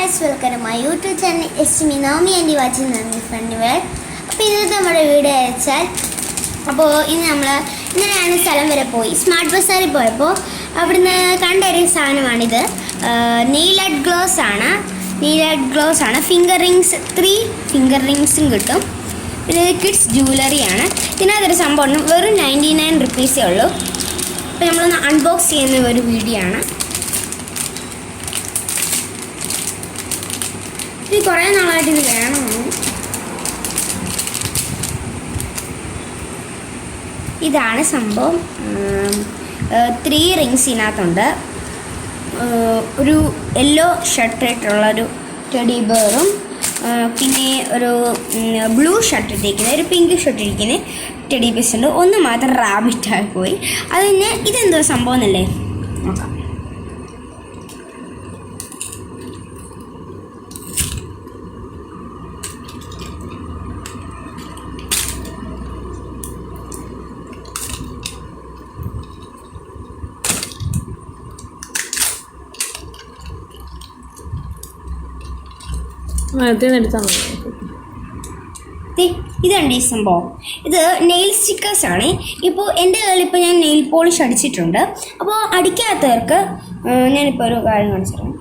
Guys, welcome to my YouTube channel. It's me Nomi and watching Nomi friend world. അപ്പോൾ ഇന്നത്തെ നമ്മുടെ video അയച്ചാൽ ഇന്നലെയാണ് സ്ഥലം വരെ പോയി സ്മാർട്ട് ബസാറിൽ പോയപ്പോൾ അവിടുന്ന് കണ്ടൊരു സാധനമാണിത്. നെയിൽ ആർട്ട് ഗ്ലോസ് ആണ്. ഫിംഗർ റിങ്സ് 3 ഫിംഗർ റിങ്സും കിട്ടും. പിന്നെ കിഡ്സ് ജ്വല്ലറിയാണ്. ഇതിനകത്തൊരു സംഭവം വെറും 99 റുപ്പീസേ ഉള്ളൂ. അപ്പോൾ നമ്മളൊന്ന് അൺബോക്സ് ചെയ്യുന്ന ഒരു വീഡിയോ ആണ്. ഇത് കുറേ നാളായിട്ട് ഇത് വേണമെന്ന്. ഇതാണ് സംഭവം. 3 റിങ്സ് ഇതിനകത്തുണ്ട്. ഒരു യെല്ലോ ഷർട്ടായിട്ടുള്ളൊരു ടെഡി ബെയറും പിന്നെ ഒരു ബ്ലൂ ഷർട്ട് ഇട്ടിരിക്കുന്നത്, ഒരു പിങ്ക് ഷർട്ട് ഇരിക്കുന്നത് ടെഡി ബെയർസ് ഉണ്ട്. ഒന്ന് മാത്രം റാബിറ്റായി പോയി. അതിന് ഇതെന്തോ സംഭവം എന്നല്ലേ നോക്കാം. ഇതുണ്ട് ഈ സംഭവം. ഇത് നെയിൽ സ്റ്റിക്കേഴ്സാണ്. ഇപ്പോൾ എൻ്റെ കയ്യിൽ ഞാൻ നെയിൽ പോളിഷ് അടിച്ചിട്ടുണ്ട്. അപ്പോൾ അടിക്കാത്തവർക്ക് ഞാനിപ്പോൾ ഒരു കാര്യം കാണിച്ചു തരാം.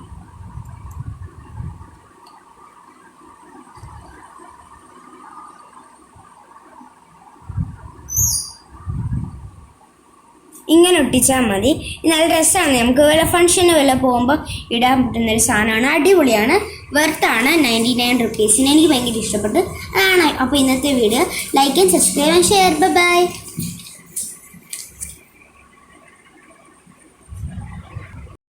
ഇങ്ങനെ ഒട്ടിച്ചാൽ മതി. നല്ല രസമാണ്. നമുക്ക് വല്ല ഫംഗ്ഷന് വല്ല പോകുമ്പോൾ ഇടാൻ പറ്റുന്നൊരു സാധനമാണ്. അടിപൊളിയാണ്. വെർത്താണ് 99 റുപ്പീസിന്. എനിക്ക് ഭയങ്കര ഇഷ്ടപ്പെട്ടു. അതാണ് അപ്പോൾ ഇന്നത്തെ video. Like and subscribe and share. By.